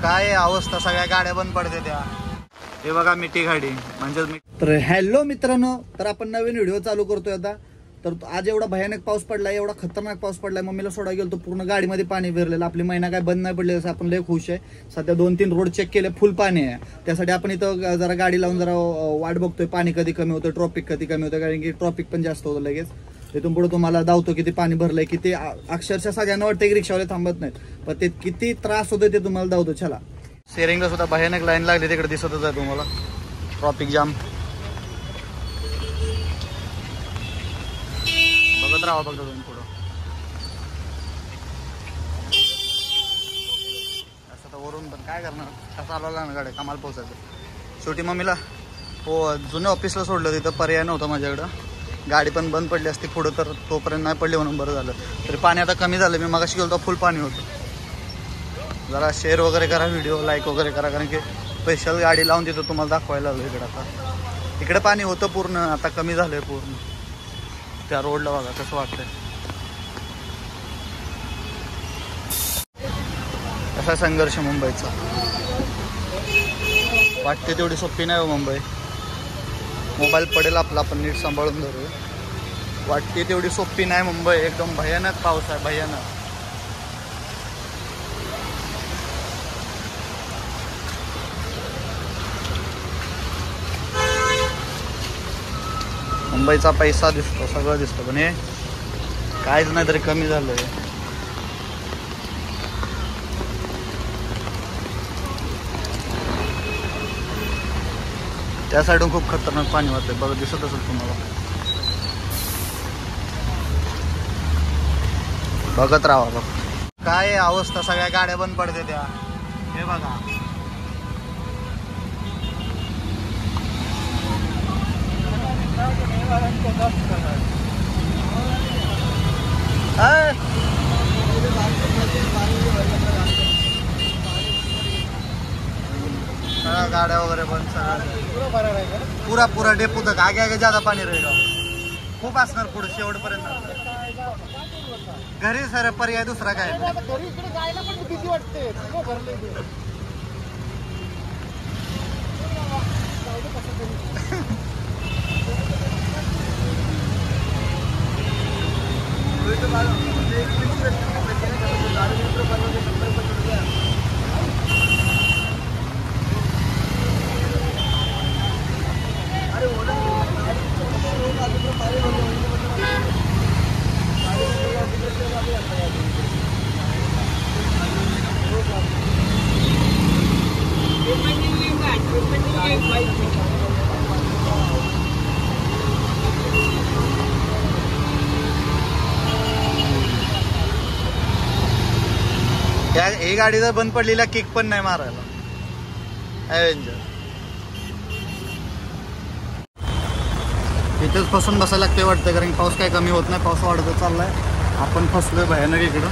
काय अवस्था, सगळ्या गाड्या बंद पडते त्या. हे बघा मिठी गाडी म्हणजे. तर हॅलो मित्रांनो, तर आपण नवीन व्हिडिओ चालू करतोय आता. तर आज एवढा भयानक पाऊस पडलाय, एवढा खतरनाक पाऊस पडलाय. मम्मीला सोडा गेलो तो पूर्ण गाडीमध्ये पाणी भरलेलं. आपली महिना काय बंद नाही पडले, आपण लय खुश आहे. सध्या 2-3 रोड चेक केले, फुल पाणी आहे. त्यासाठी आपण इथं जरा गाडी लावून जरा वाट बघतोय, पाणी कधी कमी होतं, ट्रॉफिक कधी कमी होतं. कारण की ट्रॉफिक पण जास्त होतं लगेच. तिथून पुढे तुम्हाला धावतो किती पाणी भरलंय, किती अक्षरशः सगळ्यांना वाटतं की रिक्षावाले थांबत नाहीत, पण ते किती त्रास होतोय ते तुम्हाला धावतो. चला, शेअरिंगला सुद्धा भयानक लाईन लागली, तिकडे दिसतच आहे तुम्हाला ट्रॉफिक जाम. बघत राहा बघतो तुम्ही पुढं. असं तर वरून पण काय करणार, चालवला ना गाड्या, कामाला पोहोचायचं. शेवटी मम्मीला हो जुन्या ऑफिसला सोडलं, तिथं पर्याय नव्हता माझ्याकडं. गाडी पण बंद पडली असती पुढं, तर तोपर्यंत नाही पडली म्हणून बरं झालं. तरी पाणी आता कमी झालं. मी मगाशी गेलो फुल पाणी होतं. जरा शेअर वगैरे करा, व्हिडिओ लाईक वगैरे करा, कारण की स्पेशल गाडी लावून तिथं तुम्हाला दाखवायला लागलो. इकडे आता इकडे पाणी होतं पूर्ण, आता कमी झालंय पूर्ण. त्या रोडला बघा कसं वाटतंय. असा संघर्ष मुंबईचा. वाटते तेवढी सोपी नाही हो मुंबई. मोबाईल पडेल आपला, आपण नीट सांभाळून धरू. वाटते तेवढी सोपी नाही मुंबई. एकदम भयानक पाऊस आहे, भयानक. मुंबईचा पैसा दिसतो, सगळं दिसतं, पण हे काहीच नाही तरी कमी झालंय. त्या साईडून खूप खतरनाक पाणी वाटतंय, बघा दिसत असेल तुम्हाला. बघत राहा बघ काय अवस्था, सगळ्या गाड्या बंद पडते त्या. हे बघा गाड्या वगैरे बंद, सगळं पूरा डेपो तक आगे आगे ज्यादा पाणी रहेगा. खूप असणार पुढे शेवटपर्यंत. घरी सर पर्याय दुसरा काय. ही गाडी जर बंद पडलेला किक पण नाही मारायला. ॲव्हेंजर इथेच फसून बसायला लागते वाटतं, कारण पाऊस काय कमी होत नाही, पाऊस वाढतच चाललाय. आपण फसलोय भयानक इकडं.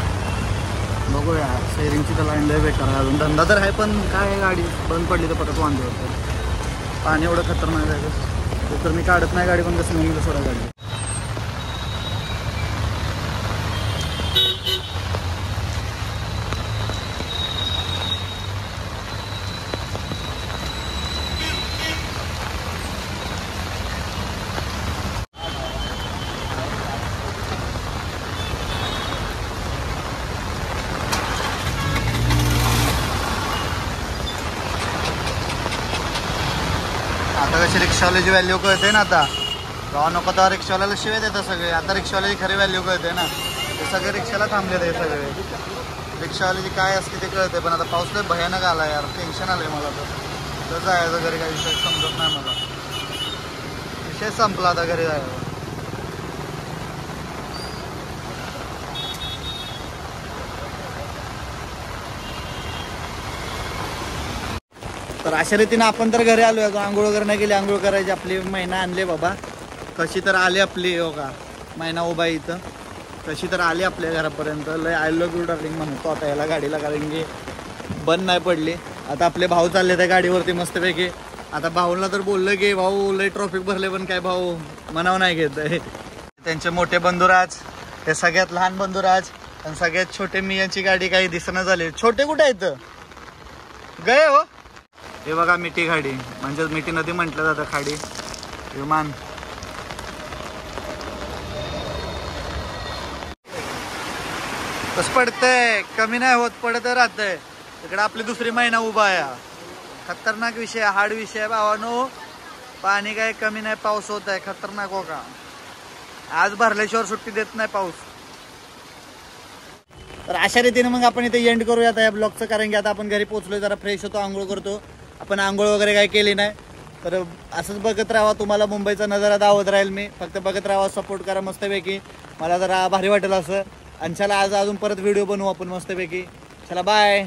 बघूया, शेअरिंगची तर लाईन लय बेकार आहे. अजून धंदा तर आहे, पण काय गाडी बंद पडली तर परत वांदे होतं. पाणी एवढं खतरनाक आहे तर मी काढत नाही गाडी, पण कसं मम्मीला सोडा गाडी. आता कशी रिक्षावाल्याची व्हॅल्यू कळते ना. आता गावा नको तर रिक्षावाल्याला शिवाय देतात सगळे. आता रिक्षावाल्याची खरी व्हॅल्यू कळते ना. ते सगळे रिक्षाला थांबले ते सगळे. रिक्षावाल्याची काय असते ते कळते, पण आता पाऊस लय भयानक आला यार. टेन्शन आलंय मला तर जायचं घरी. काही विषय समजत नाही मला. विषय संपला आता घरी जायचं. तर अशा रीतीने आपण तर घरी आलो. आंघोळ वगैरे नाही गेली, आंघोळ करायची. आपली महिना आणले बाबा, कशी तर आली आपली. हो का, महिना उभा इथं, कशी तर आली आपल्या घरापर्यंत. लय आय लव्ह यू डार्लिंग म्हणतो आता याला गाडीला, कारण की बंद नाही पडली. आता आपले भाऊ चालले त्या गाडीवरती मस्तपैकी. आता भाऊला तर बोललं की भाऊ लय ट्रॉफिक भरले, पण काय भाऊ मनावं नाही घेत आहे. त्यांचे मोठे बंधुराज, ते सगळ्यात लहान बंधुराज आणि सगळ्यात छोटे मी यांची गाडी काही दिसणं झाली. छोटे कुठे आहेत? गए हो. हे बघा मिठी खाडी, म्हणजेच मिठी नदी म्हटलं जातं, खाडी विमान. कसं पडतंय, कमी नाही होत, पडत राहतंय. तिकडे आपली दुसरी महिना उभा आहे. खतरनाक विषय, हार्ड विषय भावानो. पाणी काय कमी नाही, पाऊस होत आहे खतरनाक. हो का, आज भरल्याशिवाय सुट्टी देत नाही पाऊस. तर अशा रीतीने मग आपण इथे एंड करूया आता या ब्लॉगचं, कारण की आता आपण घरी पोहोचलोय, जरा फ्रेश होतो, आंघोळ करतो. आपण आंघोळ वगैरे काही केली नाही, तर असंच बघत राहा. तुम्हाला मुंबईचा नजारा दावत राहील मी. फक्त बघत राहा, सपोर्ट करा मस्तपैकी. मला जरा भारी वाटेल असं. आणि चला आज अजून परत व्हिडिओ बनवू आपण मस्तपैकी. चला बाय.